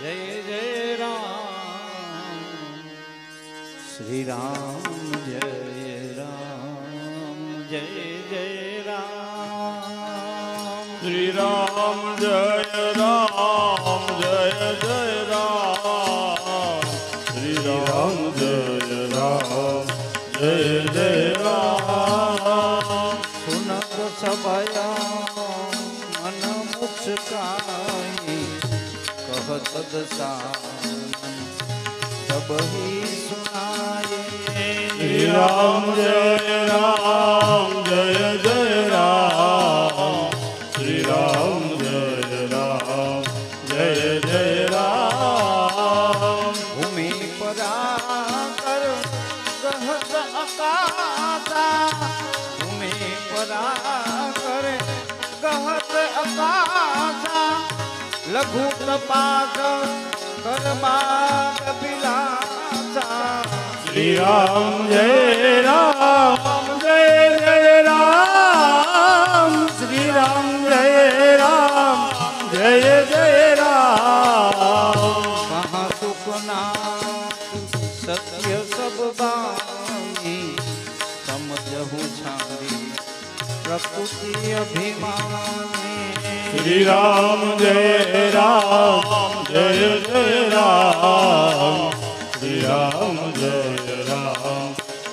जय जय राम श्री राम जय राम जय जय राम श्री राम जय राम जय जय राम श्री राम जय राम जय जय राम। सुनत सभया मन मुस्काई कहत दसानन सब ही सुनाए। श्री राम जय राम जय जय राम श्री राम जय राम जय जय राम। भूमि पर आकर कहत अकाशा भूमि पर आकर कहत अकाशा लघु तपास कर्माक विलासा। श्री राम जय राम जय जय राम श्री राम जय राम जय जय राम। कहाँ सुखनाथ सत्य सब बानी समझहु छाड़ी प्रकृति अभिमानी। श्री राम जय राम जय जय राम श्री राम जय राम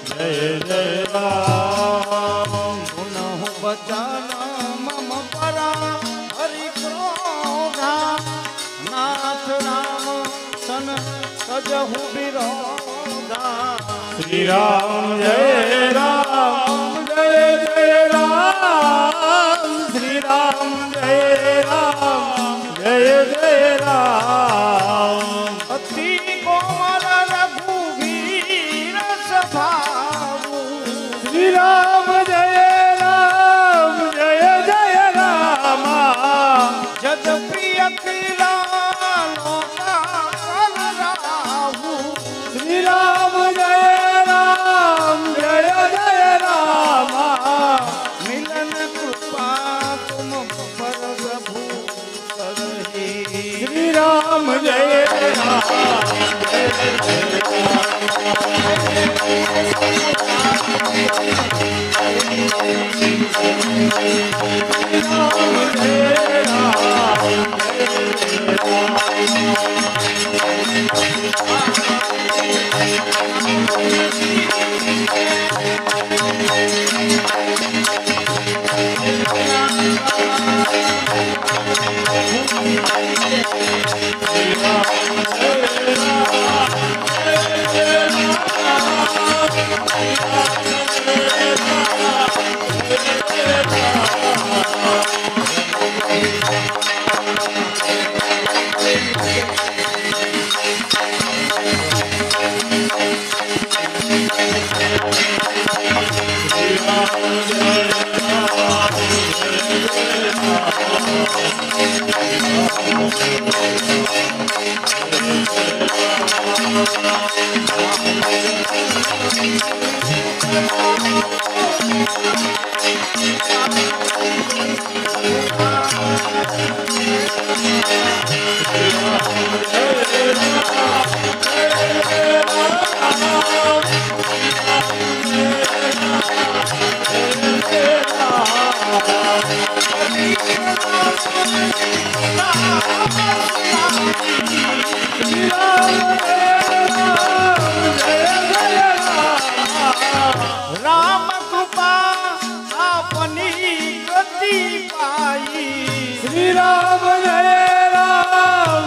जय जय राम। पुनः वचन मम परा हरि क्रोधा नाथ राम सन सजहु विरोधा। श्री राम जय राम जय जय राम श्री राम जय राम जय जय राम। अति कोमल रघुवीर स्वभाव श्री राम जय जय राम। जद प्रिय किला लोका राहु। श्री राम जय राम मिलन कृपा तुम पर प्रभु करहि। श्री राम जय राम राम कृपा अपनी गति पाई। श्री राम जय राम।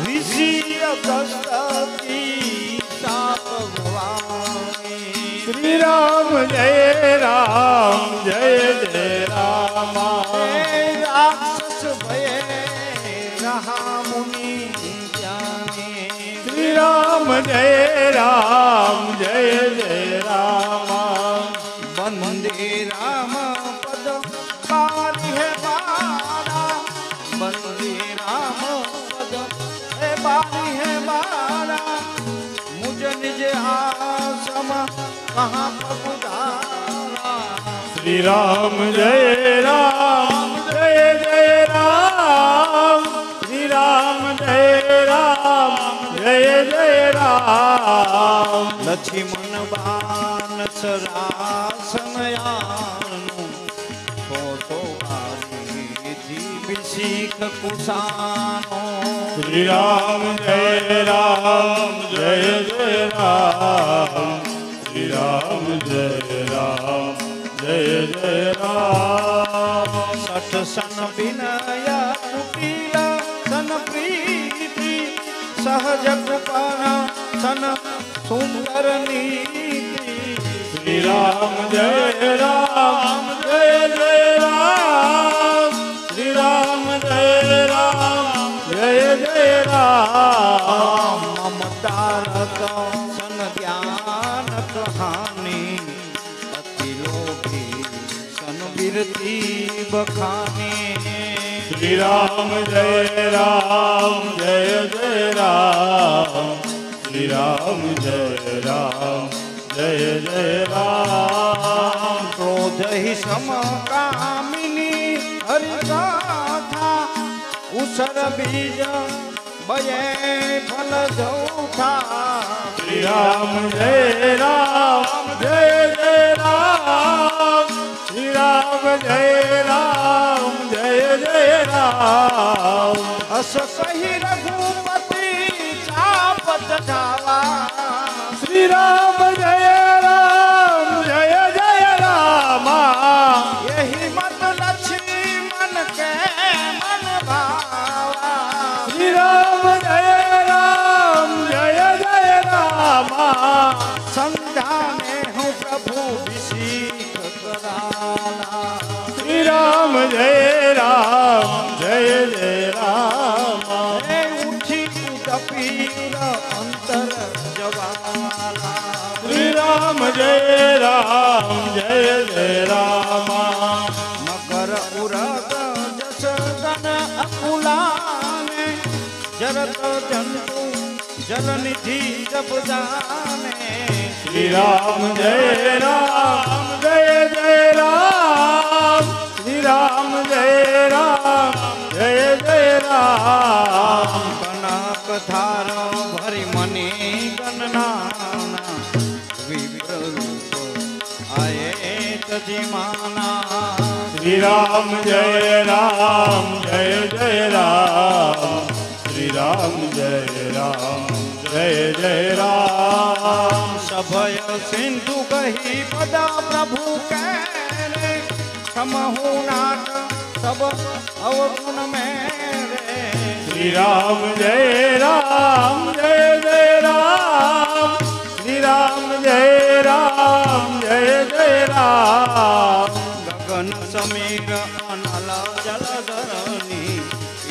ऋषि अगस्त की साप भवानी। श्री राम जय राम। राक्षस भय रहा मुनि ज्ञानी। श्री राम जय राम। वंदे राम पद पारि है बारा। वंदे राम पद है बारी है बारा। मुझ निज आसम कहाँ पगुधारा। श्री राम जय राम जय जय राम લક્ષ્મણ બાન સરાસનયાનું તો શીખ કુસાનો. શ્રી રામ જય રામ જય જય રામ. શ્રી રામ જય રામ જય જય રામ. સઠ સન વિનય કુટિલ સન પ્રીતિ સહજ કૃપા સન સુંદર નીતિ. શ્રી રામ જય રામ જય જય રામ. શ્રી રામ જય રામ જય જય રામ. મમતા સન જ્ઞાન કહાની અતિ લોભી સન બિરતી બખાની. શ્રી રામ જય રામ જય જય રામ. શ્રી રામ જય રામ જય જય રામ. ક્રોધ હિ સમ કામિની હરિગાથા ઉસર બીજ બયે ફલ જૌથા. શ્રી રામ જય રામ જય જય રામ. શ્રી રામ જય રામ જય જય રામ. અસ કહી રઘુપતિ ચાપત ધાવા. શ્રી રામ જય રામ જય જય રામ. यही मत लक्ष्मण के मन भावा. શ્રી રામ જય રામ જય જય રામ. संध्या में हूँ प्रभु विशीख कराला. શ્રી રામ જય રામ જય જય રામ. हे उठी कपीर अंतर जवाला. શ્રી રામ જય રામ જય જય રામ. मकर उरग जसदन अकुलाने जरत जंतु जल निधि जब जाने. શ્રી રામ જય રામ જય જય રામ. શ્રી રામ જય રામ જય જય રામ. कनक धार भरी मनी गणना विप्र रूप आए तजिमाना. શ્રી રામ જય રામ જય જય રામ. શ્રી રામ જય રામ જય જય રામ. सभय सिंधु कही पदा प्रभु कहरे समहु नाट सब अवगुण मेरे. શ્રી રામ જય રામ જય જય રામ. શ્રી રામ જય રામ જય જય રામ. गगन समीर अनल जलधरणी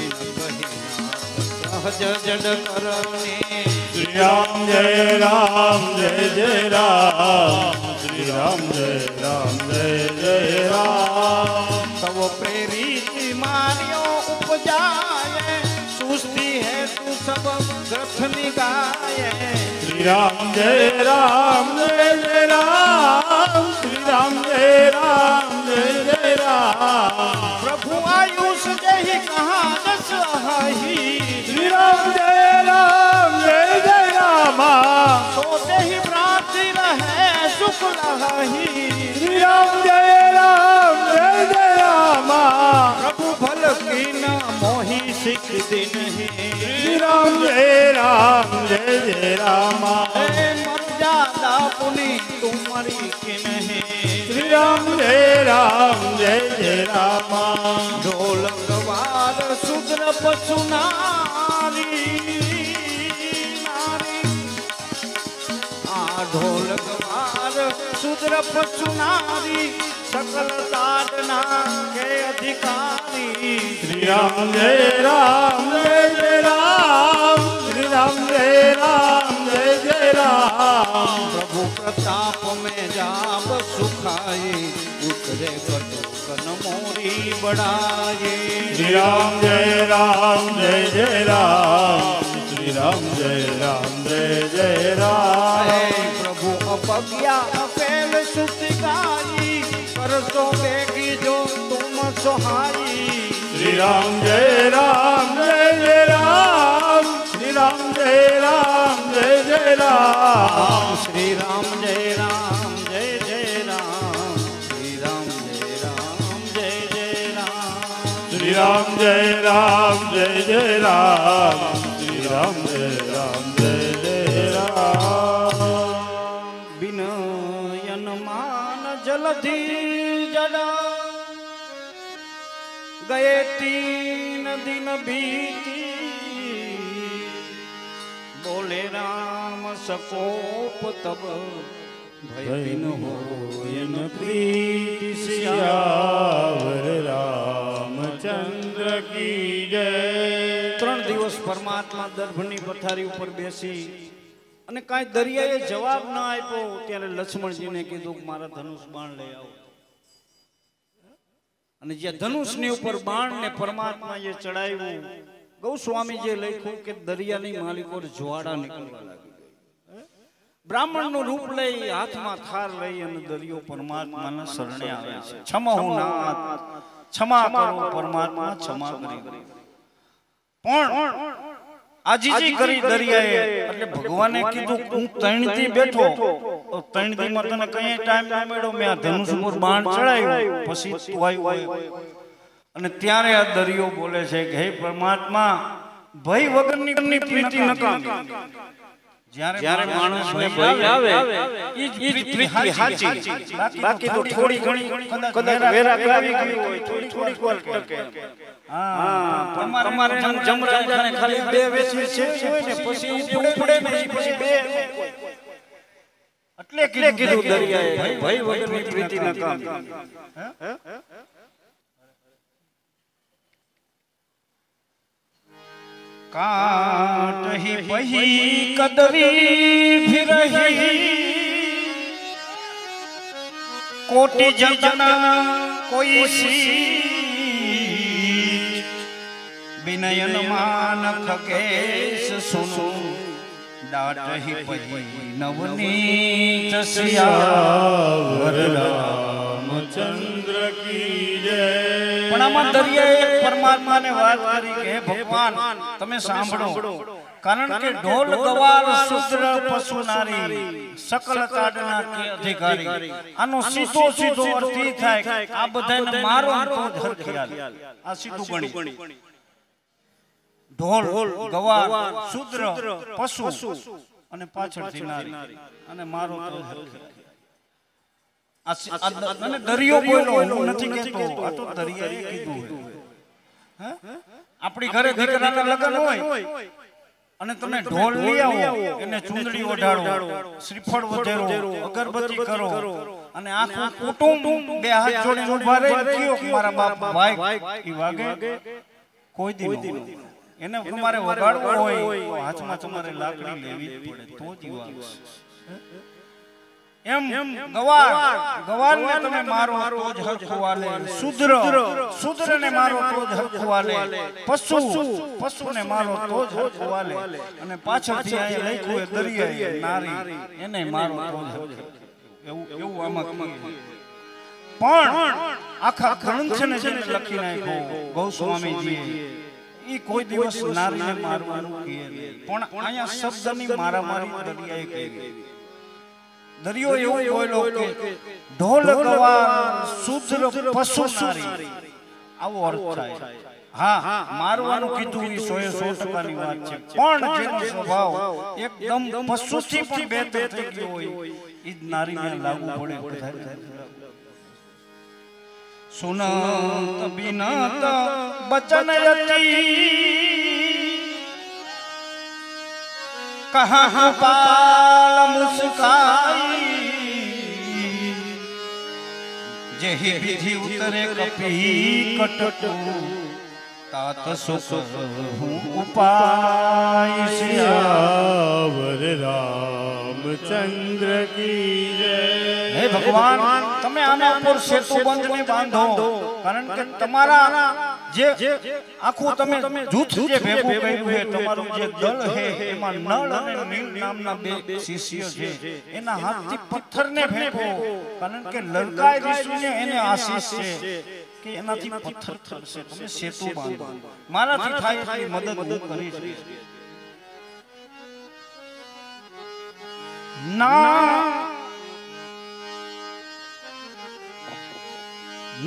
इन कही सहज जड करणी. શ્રી રામ જય રામ જય જય રામ. શ્રી રામ જય રામ જય જય રામ. तव प्रेरित मारियो उपजाए सुस्ती है तू सब ग्रथ निगाए. શ્રી રામ જય રામ જય જય રામ. શ્રી રામ જય રામ જય જય રામ. प्रभु आयुष जही कहाँ दस अहि. શ્રી રામ જય રામ જય જય રામ. सोते ही भ्रांति रहे सुख लहि. શ્રી રામ જય રામ જય જય રામ. प्रभु भल की न मोहि सिख दिन ही. શ્રી રામ જય રામ જય જય રામ. मर्यादा पुनि तुम्हारी की नहीं. શ્રી રામ જય રામ જય જય રામ. ढोल गवार शूद्र पशु नारी नारी. ढोल गवार शूद्र पशु नारी सकल साधना के अधिकारी. શ્રી રામ જય રામ જય જય રામ. શ્રી રામ જય રામ જય જય રામ. प्रभु प्रताप में जाब सुखाई उतरे कटोकन मोरी बढ़ाए. શ્રી રામ જય રામ જય જય રામ. શ્રી રામ જય રામ જય જય રામ. हे प्रभु अपज्ञा अफेल सुति गाई कर सो बेगी जो तुम सोहाई. શ્રી રામ જય રામ જય જય રામ. શ્રી રામ જય રામ જય જય રામ શ્રી રામ જય રામ જય જય રામ શ્રી રામ જય રામ જય જય રામ શ્રી રામ જય રામ જય જય રામ શ્રી રામ જય રામ જય જય રામ વિનયન માન જલધી જડા ગયે તીન દિન બીતી બોલે રામ સકોપ તબ ભયન હોયન પ્રીતિ સિયાવર રામચંદ્ર કી જય 3 દિવસ પરમાત્મા દર્ભની પથારી ઉપર બેસી અને કાંઈ દરિયાએ જવાબ ના આપ્યો ત્યારે લક્ષ્મણજીને કીધું કે મારા ધનુષ બાણ લઈ આવો અને જે ધનુષની ઉપર બાણ ને પરમાત્માએ ચડાવ્યું ગૌસ્વામીજીએ લખ્યું કે દરિયાની માલિકો જ્વાળા નીકળવા લાગી બ્રાહ્મણનું રૂપ લઈ હાથમાં થાર લઈ અને દરિયો પરમાત્માના શરણે આવે છે ક્ષમા હું નાથ ક્ષમા કરો પરમાત્મા ક્ષમા કરી પણ આજીજી કરી દરિયાએ એટલે ભગવાને કીધું હું તણથી બેઠો તો તણથીમાં તને કઈ ટાઈમ ના મળ્યો મેં આ ધનુષ ઉપર બાણ ચડાવ્યું પછી તું આવ્યો અને ત્યારે આ દરિયો બોલે છે કે હે પરમાત્મા ભય વગરની પ્રીતિ નકામી જ્યારે માણસને ભય આવે ઈ જ પ્રીતિ સાચી બાકી તો થોડી ઘણી કદાચ વેરા આવી ગઈ હોય થોડી વાર ટકે હા તમારે જમરાજાને ખાલી બે વેચી છે હોય ને પછી ઉપડે ને પછી બે એટલે કીધું દરિયાએ ભય વગરની પ્રીતિ નકામી काट ही पही कदरी फिरही कोटि जजना कोई सी विनयन मान खगेश सुनो डाट ही पही नवनीत सियावर रामचंद्र की जय પણ આમાં દરિયાએ પરમાત્માને વાત કરી કે ભગવાન તમે સાંભળો કારણ કે ઢોલ ગવાર શુદ્ર પશુ નારી સકલ તાડના કે અધિકારી આનો સીધો અર્થ એ થાય આ બધાને મારો તો ધરખિયાલ આ સીધું ગણી ઢોલ ગવાર શુદ્ર પશુ અને પાછળથી નારી અને મારો તો ધરખિયાલ દરિયો બોલ્યો હું નથી કહેતો આ તો દરિયાએ કીધું હે આપણી ઘરે દીકરાના લગ્ન હોય અને તમે ઢોલ લઈ આવો એને ચુંદડી ઓઢાડો શ્રીફળ વધેરો અગરબત્તી કરો અને આખું કુટુંબ બે હાથ જોડીને ઊભા રહીને કયો કે મારા બાપ ભાઈ ઈ વાગે કોઈ દી એને તમારે વગાડવો હોય તો હાથમાં તમારે લાકડી લેવી પડે તો જ વાગશે એમ ગવારને તમે મારો તો જ હરખવાલે શુદ્રને મારો તો જ હરખવાલે પશુને મારો તો જ હરખવાલે અને પાછળથી આ લખ્યું એ દરિયાએ નારી એને મારો તો જ એવું આમાં પણ આખા ગ્રંથને જેને લખી નાખ્યો ગૌસ્વામીજીએ ઈ કોઈ દિવસ નારીને મારવાનું કહે પણ અહીંયા શબ્દની મારામારી દરિયાએ કહી દરિયો એવું બોલ્યો કે ઢોલ ગવાર શુદ્ર પશુ નારી આવો અર્થ થાય હા મારવાનું કીધું ઈ 100% ની વાત છે પણ જેનો સ્વભાવ એકદમ પશુથી પણ બેતર થઈ ગયો હોય ઈ નારીને લાગુ પડે બધા સુનત બિનત બચન યતી कहाँ पाल मुस्काई जही विधि उतरे कपी कटटू तात सुख हूँ उपाय सियावर रामचंद्र की जय हे भगवान તમે આના ઉપર સેતુ બંધને બાંધો કારણ કે તમારા જે આખું તમે જૂથ જે ભેગું કર્યું છે તમારું જે દળ છે એમાં નળ અને નીલ નામના બે શિષ્ય છે એના હાથથી પથ્થરને ફેંકો કારણ કે લંકાય ઋષિને એને આશીષ છે કે એનાથી પથ્થર થશે તમે સેતુ બાંધો મારાથી થાય એટલી મદદ હું કરીશ ના